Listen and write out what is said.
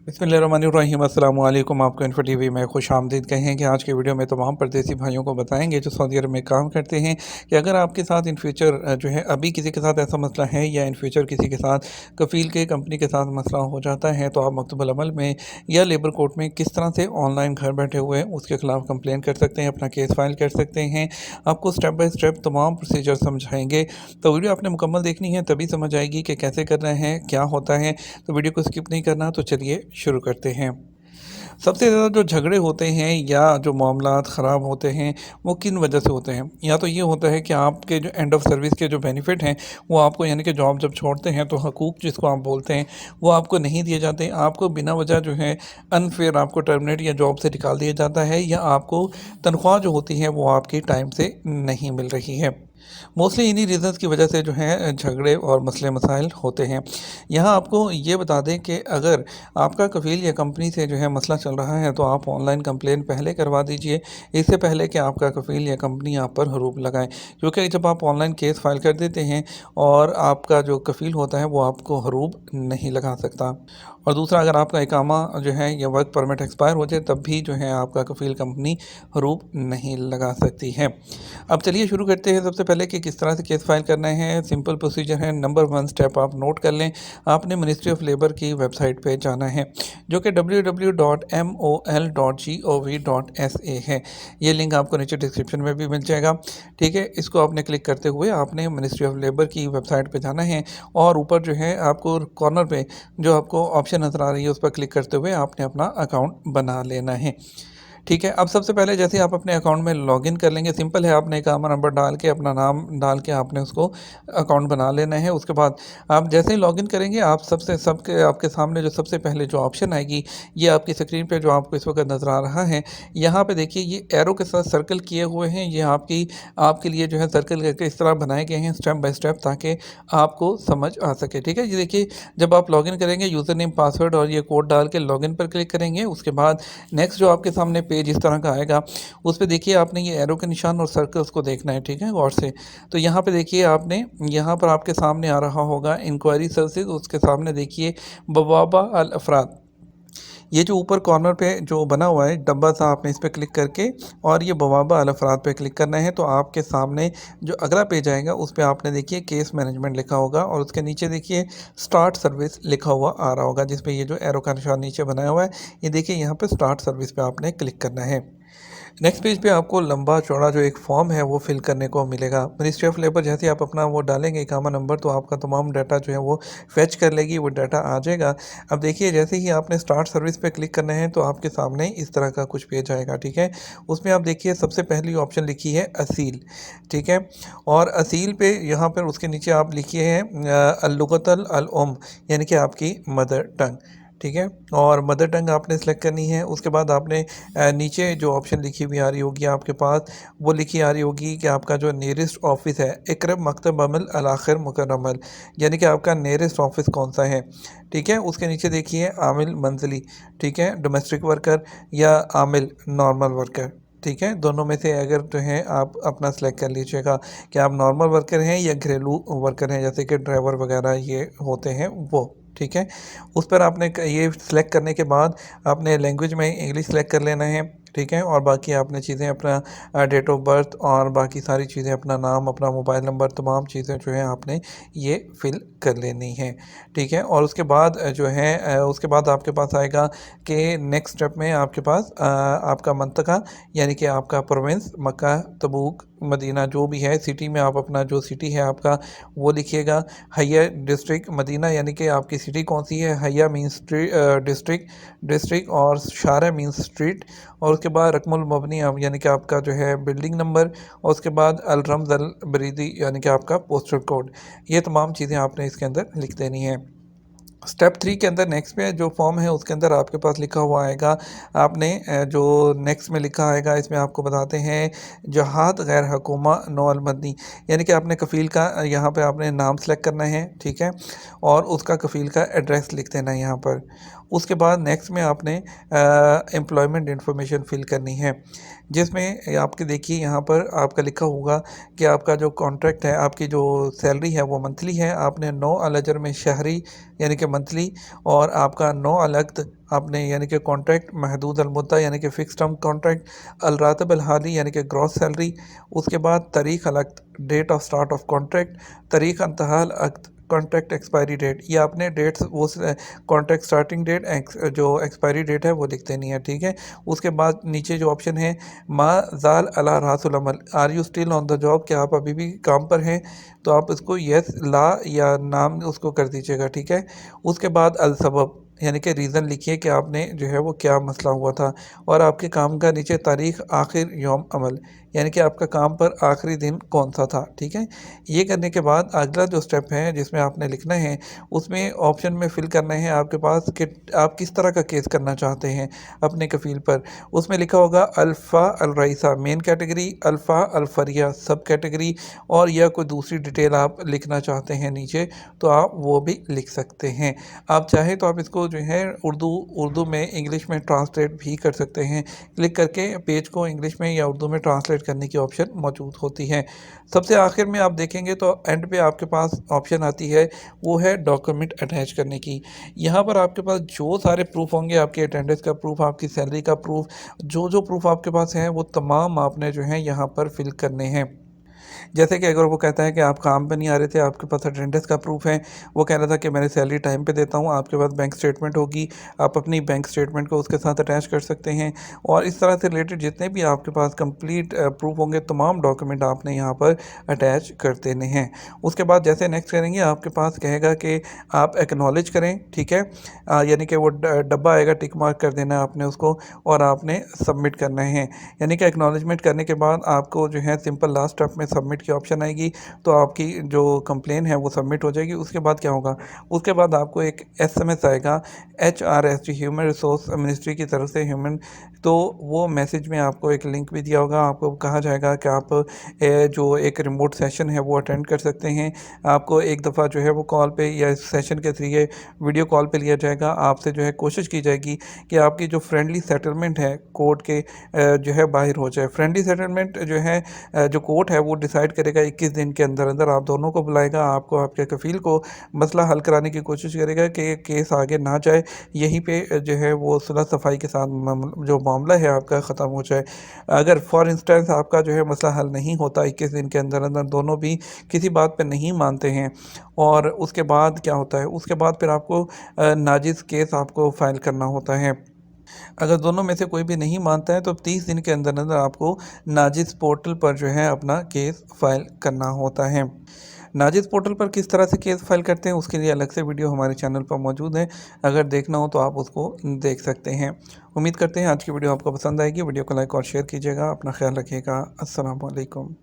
बिस्मिल्लाहिर्रहमानिर्रहीम अस्सलाम वालेकुम। आपको इन्फो टीवी में खुश आमदीद कहें कि आज के वीडियो में तमाम परदेसी भाइयों को बताएंगे जो सऊदी अरब में काम करते हैं कि अगर आपके साथ इन फ्यूचर जो है अभी किसी के साथ ऐसा मसला है या इन फ्यूचर किसी के साथ कफ़ील के कंपनी के साथ मसला हो जाता है तो आप मकतूबुल अमल में या लेबर कोर्ट में किस तरह से ऑनलाइन घर बैठे हुए उसके ख़िलाफ़ कंप्लेन कर सकते हैं, अपना केस फाइल कर सकते हैं। आपको स्टेप बाय स्टेप तमाम प्रोसीजर समझाएंगे। तो वीडियो आपने मुकम्मल देखनी है तभी समझ आएगी कि कैसे करना है, क्या होता है। तो वीडियो को स्किप नहीं करना। तो चलिए शुरू करते हैं। सबसे ज़्यादा जो झगड़े होते हैं या जो मामलात ख़राब होते हैं वो किन वजह से होते हैं? या तो ये होता है कि आपके जो एंड ऑफ सर्विस के जो बेनिफिट हैं वो आपको यानी कि जॉब जब छोड़ते हैं तो हकूक़ जिसको आप बोलते हैं वो आपको नहीं दिए जाते। आपको बिना वजह जो है अनफेयर आपको टर्मिनेट या जॉब से निकाल दिया जाता है या आपको तनख्वाह जो होती है वो आपकी टाइम से नहीं मिल रही है। मोस्टली इन्हीं रीज़न्स की वजह से जो है झगड़े और मसले मसाइल होते हैं। यहाँ आपको ये बता दें कि अगर आपका कफ़ील या कंपनी से जो है मसला चल रहा है तो आप ऑनलाइन कंप्लेन पहले करवा दीजिए, इससे पहले कि आपका कफ़ील या कंपनी आप पर हरूब लगाए। क्योंकि जब आप ऑनलाइन केस फाइल कर देते हैं और आपका जो कफ़ील होता है वो आपको हरूब नहीं लगा सकता। और दूसरा, अगर आपका इकामा जो है या वर्क परमिट एक्सपायर हो जाए तब भी जो है आपका कफ़ील कंपनी हरूब नहीं लगा सकती है। अब चलिए शुरू करते हैं। सबसे पहले कि किस तरह से केस फाइल करना है। सिंपल प्रोसीजर है। नंबर 1 स्टेप आप नोट कर लें। आपने मिनिस्ट्री ऑफ लेबर की वेबसाइट पे जाना है जो कि www.mol.gov.sa है। ये लिंक आपको नीचे डिस्क्रिप्शन में भी मिल जाएगा। ठीक है, इसको आपने क्लिक करते हुए आपने मिनिस्ट्री ऑफ लेबर की वेबसाइट पे जाना है और ऊपर जो है आपको कॉर्नर पे जो आपको ऑप्शन नज़र आ रही है उस पर क्लिक करते हुए आपने अपना अकाउंट बना लेना है। ठीक है, अब सबसे पहले जैसे ही आप अपने अकाउंट में लॉगिन कर लेंगे, सिंपल है, आपने इकामा नंबर डाल के अपना नाम डाल के आपने उसको अकाउंट बना लेना है। उसके बाद आप जैसे ही लॉगिन करेंगे आप सबके आपके सामने जो सबसे पहले जो ऑप्शन आएगी ये आपकी स्क्रीन पे जो आपको इस वक्त नज़र आ रहा है। यहाँ पे देखिए ये एरो के साथ सर्कल किए हुए हैं। ये आपके लिए जो है सर्कल करके इस तरह बनाए गए हैं स्टेप बाय स्टेप ताकि आपको समझ आ सके। ठीक है, ये देखिए जब आप लॉगिन करेंगे यूज़र नेम पासवर्ड और ये कोड डाल के लॉगिन पर क्लिक करेंगे। उसके बाद नेक्स्ट जो आपके सामने पेज इस तरह का आएगा उस पे देखिए आपने ये एरो के निशान और सर्कल्स को देखना है। ठीक है, गौर से। तो यहाँ पे देखिए आपने यहाँ पर आपके सामने आ रहा होगा इंक्वायरी सर्विसेज, उसके सामने देखिए बवाबा अल अफराद। ये जो ऊपर कॉर्नर पे जो बना हुआ है डब्बा सा, आपने इस पर क्लिक करके और ये बवाबा अल अफराद पे क्लिक करना है। तो आपके सामने जो अगला पेज आएगा उस पर आपने देखिए केस मैनेजमेंट लिखा होगा और उसके नीचे देखिए स्टार्ट सर्विस लिखा हुआ आ रहा होगा जिस पे ये जो एरो का निशान नीचे बनाया हुआ है ये देखिए यहाँ पे स्टार्ट सर्विस पे आपने क्लिक करना है। नेक्स्ट पेज पे आपको लंबा चौड़ा जो एक फॉर्म है वो फिल करने को मिलेगा। मिनिस्ट्री ऑफ लेबर जैसे ही आप अपना वो डालेंगे इकामा नंबर तो आपका तमाम डाटा जो है वो फेच कर लेगी, वो डाटा आ जाएगा। अब देखिए जैसे ही आपने स्टार्ट सर्विस पे क्लिक करना है तो आपके सामने इस तरह का कुछ पेज आएगा। ठीक है, उसमें आप देखिए सबसे पहली ऑप्शन लिखी है असील। ठीक है, और असील पे यहाँ पर उसके नीचे आप लिखिए हैं अल-लुग़तल अल-उम यानी कि आपकी मदर टंग। ठीक है, और मदर टंग आपने सेलेक्ट करनी है। उसके बाद आपने नीचे जो ऑप्शन लिखी हुई आ रही होगी आपके पास वो लिखी आ रही होगी कि आपका जो नियरेस्ट ऑफिस है इकरब मकतब अमल अल आखिर मुकर्रमल यानी कि आपका नियरेस्ट ऑफिस कौन सा है। ठीक है, उसके नीचे देखिए आमिल मंजली, ठीक है, डोमेस्टिक वर्कर या आमिल नॉर्मल वर्कर। ठीक है, दोनों में से अगर जो है आप अपना सेलेक्ट कर लीजिएगा कि आप नॉर्मल वर्कर हैं या घरेलू वर्कर हैं जैसे कि ड्राइवर वगैरह ये होते हैं वो। ठीक है, उस पर आपने ये सिलेक्ट करने के बाद आपने लैंग्वेज में इंग्लिश सेलेक्ट कर लेना है। ठीक है, और बाकी आपने चीज़ें अपना डेट ऑफ बर्थ और बाकी सारी चीज़ें अपना नाम, अपना मोबाइल नंबर, तमाम चीज़ें जो है आपने ये फिल कर लेनी है। ठीक है, और उसके बाद जो है उसके बाद आपके पास आएगा कि नेक्स्ट स्टेप में आपके पास आपका मंतका यानी कि आपका प्रोविंस मक्का तबूक मदीना जो भी है सिटी में आप अपना जो सिटी है आपका वो लिखिएगा। हैया डिस्ट्रिक्ट मदीना यानी कि आपकी सिटी कौन सी है। हैया मीन्स डिस्ट्रिक्ट और शारा मीन्स स्ट्रीट। और उसके बाद रकमुल मबनी यानी कि आपका जो है बिल्डिंग नंबर। और उसके बाद अल रम्ज़ अल बरीदी यानी कि आपका पोस्टल कोड। ये तमाम चीज़ें आपने इसके अंदर लिख देनी है। स्टेप 3 के अंदर नेक्स्ट में जो फॉर्म है उसके अंदर आपके पास लिखा हुआ आएगा आपने जो नेक्स्ट में लिखा आएगा इसमें आपको बताते हैं जहाद गैर हकूमा नो अलमदनी यानी कि आपने कफ़ील का यहाँ पे आपने नाम सेलेक्ट करना है। ठीक है, और उसका कफ़ील का एड्रेस लिख देना है यहाँ पर। उसके बाद नेक्स्ट में आपने एम्प्लॉयमेंट इंफॉर्मेशन फिल करनी है जिसमें आपके देखिए यहाँ पर आपका लिखा होगा कि आपका जो कॉन्ट्रैक्ट है आपकी जो सैलरी है वो मंथली है। आपने 9 अलजर में शहरी यानी कि मंथली, और आपका 9 अलग आपने यानी कि कॉन्ट्रैक्ट महदूद अलमुद्दा यानी कि फ़िक्स टर्म कॉन्ट्रैक्ट, अलरातब अलहाली यानी कि ग्रॉस सैलरी, उसके बाद तारीख़ अलअक़द date of start of contract, तारीख़ इंतहा अलअक़द कॉन्ट्रैक्ट एक्सपायरी डेट। ये आपने डेट्स वो कॉन्ट्रैक्ट स्टार्टिंग डेट जो एक्सपायरी डेट है वो लिख देनी है, ठीक है। उसके बाद नीचे जो ऑप्शन है मा ज़ाल अला रासुल अमल, are you still on the job, क्या आप अभी भी काम पर हैं, तो आप इसको यस ला या नाम उसको कर दीजिएगा, ठीक है। उसके बाद अल सबब यानी कि रीज़न लिखिए कि आपने जो है वो क्या मसला हुआ था, और आपके काम का नीचे तारीख़ आखिर यौम अमल यानी कि आपका काम पर आखिरी दिन कौन सा था, ठीक है। ये करने के बाद अगला जो स्टेप है जिसमें आपने लिखना है, उसमें ऑप्शन में फ़िल करना है आपके पास कि आप किस तरह का केस करना चाहते हैं अपने कफ़ील पर। उसमें लिखा होगा अल्फ़ा अलरईसा मेन कैटेगरी, अल्फ़ा अलफरिया सब कैटेगरी, और या कोई दूसरी डिटेल आप लिखना चाहते हैं नीचे तो आप वो भी लिख सकते हैं। आप चाहें तो आप इसको जो है उर्दू में इंग्लिश में ट्रांसलेट भी कर सकते हैं। क्लिक करके पेज को इंग्लिश में या उर्दू में ट्रांसलेट करने की ऑप्शन मौजूद होती है। सबसे आखिर में आप देखेंगे तो एंड पे आपके पास ऑप्शन आती है, वो है डॉक्यूमेंट अटैच करने की। यहाँ पर आपके पास जो सारे प्रूफ होंगे, आपकी अटेंडेंस का प्रूफ, आपकी सैलरी का प्रूफ, जो जो प्रूफ आपके पास है वो तमाम आपने जो है यहाँ पर फिल करने हैं। जैसे कि अगर वो कहता है कि आप काम पे नहीं आ रहे थे, आपके पास अटेंडेंस का प्रूफ है, वो कह रहा था कि मैंने सैलरी टाइम पे देता हूँ, आपके पास बैंक स्टेटमेंट होगी, आप अपनी बैंक स्टेटमेंट को उसके साथ अटैच कर सकते हैं। और इस तरह से रिलेटेड जितने भी आपके पास कंप्लीट प्रूफ होंगे, तमाम डॉक्यूमेंट आपने यहाँ पर अटैच कर देने हैं। उसके बाद जैसे नेक्स्ट करेंगे, आपके पास कहेगा कि आप एक्नॉलेज करें, ठीक है। यानी कि वो डब्बा आएगा, टिक मार्क कर देना है आपने उसको, और आपने सबमिट करना है। यानी कि एक्नॉलेजमेंट करने के बाद आपको जो है सिंपल लास्ट स्टेप में सबमिट की ऑप्शन आएगी, तो आपकी जो कंप्लेन है वो सबमिट हो जाएगी। उसके बाद क्या होगा, उसके बाद आपको एक एसएमएस आएगा HRSG ह्यूमन रिसोर्स मिनिस्ट्री की तरफ से ह्यूमन, तो वो मैसेज में आपको एक लिंक भी दिया होगा। आपको कहा जाएगा कि आप जो एक रिमोट सेशन है वो अटेंड कर सकते हैं। आपको एक दफ़ा जो है वो कॉल पे या इस सेशन के ज़रिए वीडियो कॉल पे लिया जाएगा। आपसे जो है कोशिश की जाएगी कि आपकी जो फ्रेंडली सेटलमेंट है कोर्ट के जो है बाहर हो जाए। फ्रेंडली सेटलमेंट जो है जो कोर्ट है वो डिसाइड करेगा 21 दिन के अंदर अंदर, आप दोनों को बुलाएगा, आपको आपके कफ़ील को मसला हल कराने की कोशिश करेगा कि केस आगे ना जाए, यहीं पे जो है वो सुलह सफाई के साथ जो मामला है आपका ख़त्म हो जाए। अगर फॉर इंस्टेंस आपका जो है मसला हल नहीं होता 21 दिन के अंदर अंदर, दोनों भी किसी बात पे नहीं मानते हैं, और उसके बाद क्या होता है, उसके बाद फिर आपको नाजिज़ केस आपको फ़ाइल करना होता है। अगर दोनों में से कोई भी नहीं मानता है तो 30 दिन के अंदर अंदर आपको नाजिज़ पोर्टल पर जो है अपना केस फाइल करना होता है। नाजिज़ पोर्टल पर किस तरह से केस फाइल करते हैं उसके लिए अलग से वीडियो हमारे चैनल पर मौजूद है, अगर देखना हो तो आप उसको देख सकते हैं। उम्मीद करते हैं आज की वीडियो आपको पसंद आएगी। वीडियो को लाइक और शेयर कीजिएगा। अपना ख्याल रखिएगा। अस्सलाम वालेकुम।